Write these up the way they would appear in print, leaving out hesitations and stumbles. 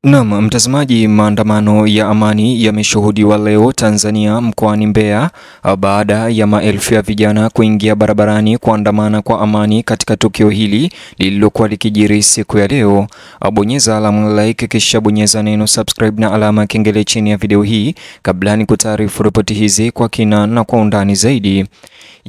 Naam, mtazamaji, maandamano ya amani yameshuhudiwa leo Tanzania mkoani Mbeya baada ya maelfu ya vijana kuingia barabarani kuandamana kwa amani katika tukio hili lililokuwa likijiri siku ya leo. Bonyeza alama like kisha bonyeza neno subscribe na alama kengele chini ya video hii kabla ni kutaarifu ripoti hizi kwa kina na kwa undani zaidi.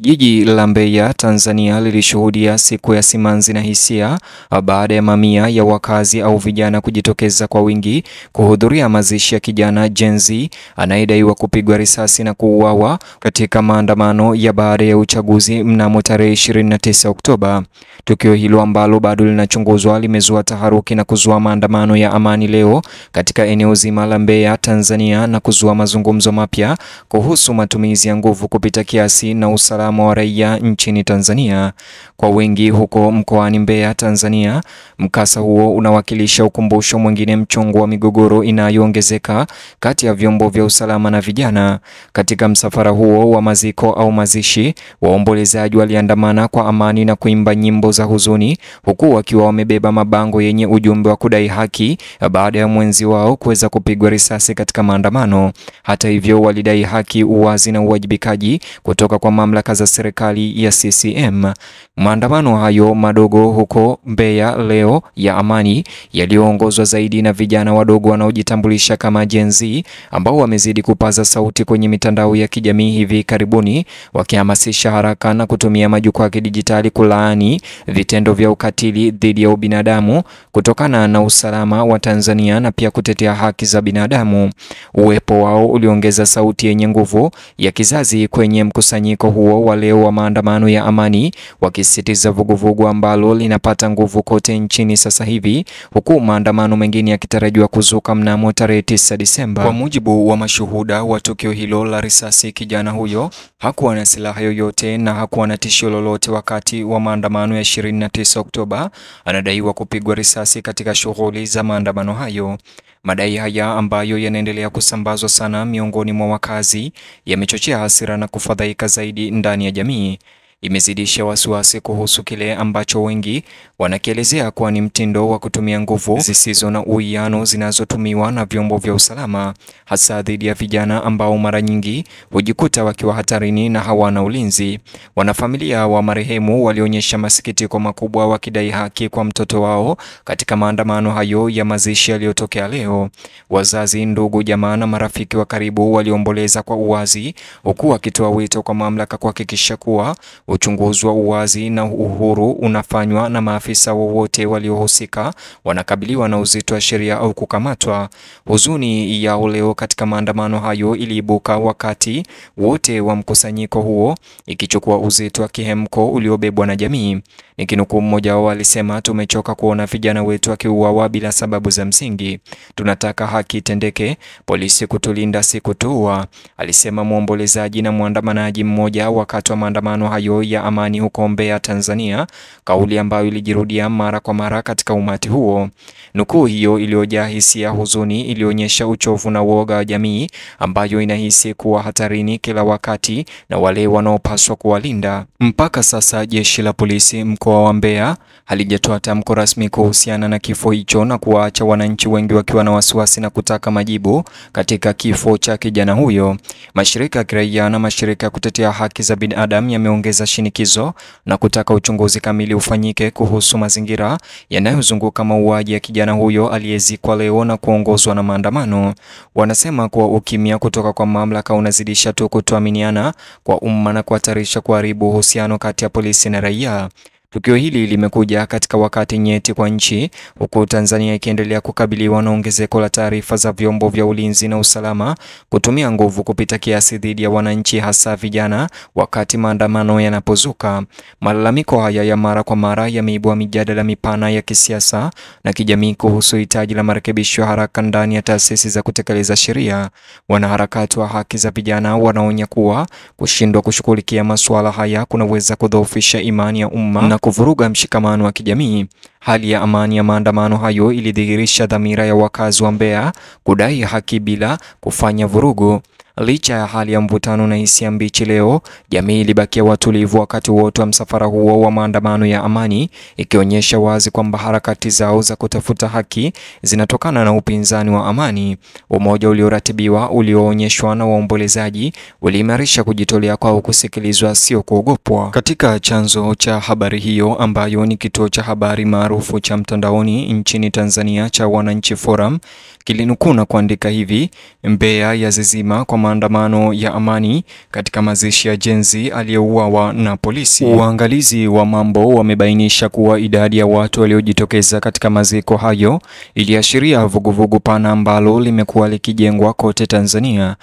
Jiji la Mbeya, Tanzania lilishuhudia siku ya simanzi na hisia baada ya mamia ya wakazi au vijana kujitokeza kwa wingi kuhudhuria mazishi ya kijana Gen Z anayedaiwa kupigwa risasi na kuuawa katika maandamano ya baada ya uchaguzi mnamo tarehe 29 Oktoba. Tukio hilo ambalo bado linachunguzwa limezua taharuki na kuzua maandamano ya amani leo katika eneo zima la Mbeya, Tanzania, na kuzua mazungumzo mapya kuhusu matumizi ya nguvu kupita kiasi na usalama wa raia nchini Tanzania. Kwa wengi huko mkoani Mbeya, Tanzania, mkasa huo unawakilisha ukumbusho mwingine mchungu wa migogoro inayoongezeka kati ya vyombo vya usalama na vijana. Katika msafara huo wa maziko au mazishi, waombolezaji waliandamana kwa amani na kuimba nyimbo za huzuni huku wakiwa wamebeba mabango yenye ujumbe wa kudai haki baada ya mwenzi wao kuweza kupigwa risasi katika maandamano. Hata hivyo, walidai haki, uwazi na uwajibikaji kutoka kwa mamlaka za serikali ya CCM. Maandamano hayo madogo huko Mbeya leo ya amani yaliyoongozwa zaidi na vijana wadogo wanaojitambulisha kama Gen Z ambao wamezidi kupaza sauti kwenye mitandao ya kijamii hivi karibuni, wakihamasisha haraka na kutumia majukwaa ya kidijitali kulaani vitendo vya ukatili dhidi ya ubinadamu kutokana na usalama wa Tanzania na pia kutetea haki za binadamu. Uwepo wao uliongeza sauti yenye nguvu ya kizazi kwenye mkusanyiko huo wa leo wa maandamano ya amani, wakisisitiza vuguvugu ambalo linapata nguvu kote nchini sasa hivi, huku maandamano mengine yakitarajiwa kuzuka mnamo tarehe 9 Disemba. Kwa mujibu wa mashuhuda wa tukio hilo la risasi, kijana huyo hakuwa na silaha yoyote na hakuwa na tishio lolote wakati wa maandamano ya 29 Oktoba. Anadaiwa kupigwa risasi katika shughuli za maandamano hayo. Madai haya ambayo yanaendelea kusambazwa sana miongoni mwa wakazi yamechochea hasira na kufadhaika zaidi ndani ya jamii. Imezidisha wasiwasi kuhusu kile ambacho wengi wanakielezea kuwa ni mtindo wa kutumia nguvu zisizo na uwiano zinazotumiwa na vyombo vya usalama, hasa dhidi ya vijana ambao mara nyingi hujikuta wakiwa hatarini na hawana ulinzi. Wanafamilia wa marehemu walionyesha masikitiko makubwa wakidai haki kwa mtoto wao katika maandamano hayo ya mazishi yaliyotokea leo. Wazazi, ndugu, jamaa na marafiki wa karibu waliomboleza kwa uwazi, huku wakitoa wito kwa mamlaka kuhakikisha kuwa uchunguzi wa uwazi na uhuru unafanywa na maafisa wowote waliohusika wanakabiliwa na uzito wa sheria au kukamatwa. Huzuni ya leo katika maandamano hayo iliibuka wakati wote wa mkusanyiko huo ikichukua uzito wa kihemko uliobebwa na jamii. Nikinukuu, mmoja wao alisema, "Tumechoka kuona vijana wetu wakiuawa bila sababu za msingi. Tunataka haki itendeke, polisi kutulinda si kutuua," alisema muombolezaji na muandamanaji mmoja wakati wa maandamano hayo ya amani huko Mbeya, Tanzania, kauli ambayo ilijirudia mara kwa mara katika umati huo. Nukuu hiyo iliyojaa hisia huzuni ilionyesha uchovu na woga wa jamii ambayo inahisi kuwa hatarini kila wakati na wale wanaopaswa kuwalinda. Mpaka sasa jeshi la polisi mkoa wa Mbeya halijatoa tamko rasmi kuhusiana na kifo hicho na kuwaacha wananchi wengi wakiwa na wasiwasi na kutaka majibu katika kifo cha kijana huyo. Mashirika ya kiraia na mashirika ya kutetea haki za binadamu yameongeza shinikizo na kutaka uchunguzi kamili ufanyike kuhusu mazingira yanayozunguka mauaji ya kijana huyo aliyezikwa leo na kuongozwa na maandamano. Wanasema kuwa ukimya kutoka kwa mamlaka unazidisha tu kutoaminiana kwa umma na kuhatarisha kuharibu uhusiano kati ya polisi na raia. Tukio hili limekuja katika wakati nyeti kwa nchi, huku Tanzania ikiendelea kukabiliwa na ongezeko la taarifa za vyombo vya ulinzi na usalama kutumia nguvu kupita kiasi dhidi ya wananchi, hasa vijana, wakati maandamano yanapozuka. Malalamiko haya ya mara kwa mara yameibua mijadala mipana ya kisiasa na kijamii kuhusu hitaji la marekebisho haraka ndani ya taasisi za kutekeleza sheria. Wanaharakati wa haki za vijana wanaonya kuwa kushindwa kushughulikia masuala haya kunaweza kudhoofisha imani ya umma na kuvuruga mshikamano wa kijamii. Hali ya amani ya maandamano hayo ilidhihirisha dhamira ya wakazi wa Mbeya kudai haki bila kufanya vurugu. Licha ya hali ya mvutano na hisia mbichi leo, jamii ilibakia watulivu wakati wote wa msafara huo wa maandamano ya amani, ikionyesha wazi kwamba harakati zao za kutafuta haki zinatokana na upinzani wa amani. Umoja ulioratibiwa, ulioonyeshwa na waombolezaji, uliimarisha kujitolea kwao kusikilizwa, sio kuogopwa. Katika chanzo cha habari hiyo ambayo ni kituo cha habari maarufu cha mtandaoni nchini Tanzania cha Wananchi Forum, kilinukuu na kuandika hivi: Mbeya yazizima kwa maandamano ya amani katika mazishi ya jenzi aliyeuawa na polisi. Waangalizi wa mambo wamebainisha kuwa idadi ya watu waliojitokeza katika maziko hayo iliashiria vuguvugu pana ambalo limekuwa likijengwa kote Tanzania.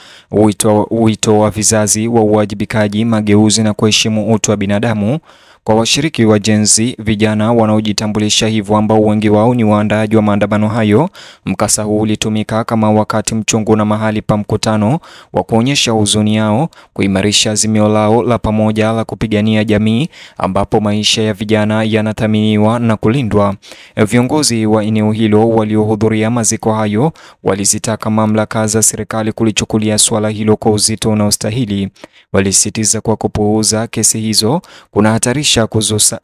Wito wa vizazi wa uwajibikaji, mageuzi na kuheshimu utu wa binadamu kwa washiriki wa jenzi, vijana wanaojitambulisha hivyo ambao wengi wao ni waandaaji wa maandamano hayo. Mkasa huu ulitumika kama wakati mchungu na mahali pa mkutano wa kuonyesha huzuni yao, kuimarisha azimio lao la pamoja la kupigania jamii ambapo maisha ya vijana yanathaminiwa na kulindwa. Viongozi wa eneo hilo waliohudhuria maziko hayo walizitaka mamlaka za serikali kulichukulia swala hilo kwa uzito unaostahili. Walisitiza kwa kupuuza kesi hizo kuna hatarisha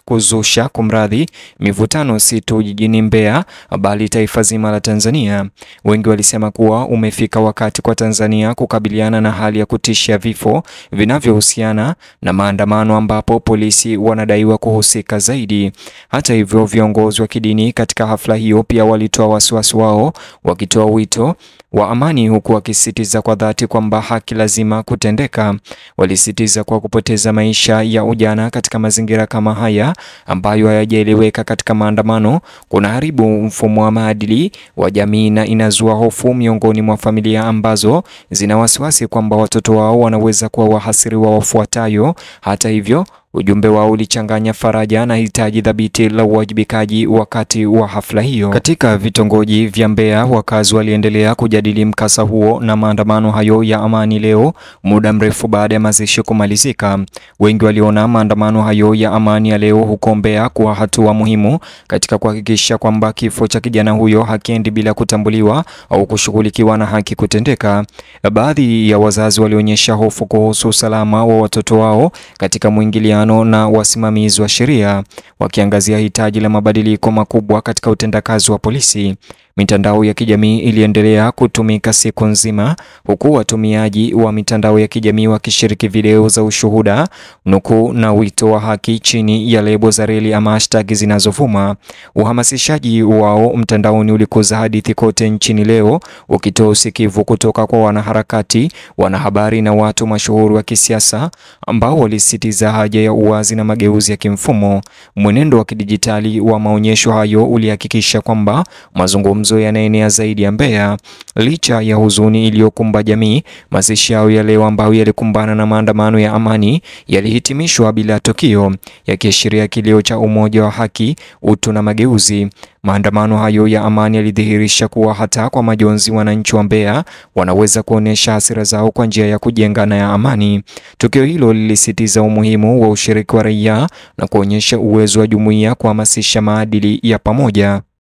kuzusha kumradhi mivutano si tu jijini Mbeya bali taifa zima la Tanzania. Wengi walisema kuwa umefika wakati kwa Tanzania kukabiliana na hali ya kutisha vifo vinavyohusiana na maandamano ambapo polisi wanadaiwa kuhusika zaidi. Hata hivyo, viongozi wa kidini katika hafla hiyo pia walitoa wasiwasi wao, wakitoa wito wa amani huku wakisisitiza kwa dhati kwamba haki lazima kutendeka. Walisisitiza kwa kupoteza maisha ya ujana katika mazingira kama haya ambayo hayajaeleweka katika maandamano kuna haribu mfumo wa maadili wa jamii na inazua hofu miongoni mwa familia ambazo zina wasiwasi kwamba watoto wao wanaweza kuwa wahasiriwa wafuatayo. Hata hivyo, ujumbe wao ulichanganya faraja na hitaji thabiti la uwajibikaji wakati wa hafla hiyo. Katika vitongoji vya Mbeya, wakazi waliendelea kujadili mkasa huo na maandamano hayo ya amani leo, muda mrefu baada ya mazishi kumalizika. Wengi waliona maandamano hayo ya amani ya leo huko Mbeya kuwa hatua muhimu katika kuhakikisha kwamba kifo cha kijana huyo hakiendi bila kutambuliwa au kushughulikiwa na haki kutendeka. Baadhi ya wazazi walionyesha hofu kuhusu usalama wa watoto wao katika mwingiliano na wasimamizi wa sheria, wakiangazia hitaji la mabadiliko makubwa katika utendakazi wa polisi. Mitandao ya kijamii iliendelea kutumika siku nzima, huku watumiaji wa mitandao ya kijamii wakishiriki video za ushuhuda, nukuu na wito wa haki chini ya lebo za reli ama hashtag zinazovuma. Uhamasishaji wao mtandaoni ulikuza hadithi kote nchini leo, ukitoa usikivu kutoka kwa wanaharakati, wanahabari na watu mashuhuri wa kisiasa ambao walisisitiza haja ya uwazi na mageuzi ya kimfumo. Mwenendo wa kidijitali wa maonyesho hayo ulihakikisha kwamba mazungumzo yanaenea zaidi ya Mbeya. Licha ya huzuni iliyokumba jamii, mazishi yao ya leo ambayo yalikumbana na maandamano ya amani yalihitimishwa bila tukio, yakiashiria kilio cha umoja wa haki, utu na mageuzi. Maandamano hayo ya amani yalidhihirisha kuwa hata kwa majonzi, wananchi wa Mbeya wanaweza kuonesha hasira zao kwa njia ya kujenga na ya amani. Tukio hilo lilisitiza umuhimu wa ushiriki wa raia na kuonyesha uwezo wa jumuiya kuhamasisha maadili ya pamoja.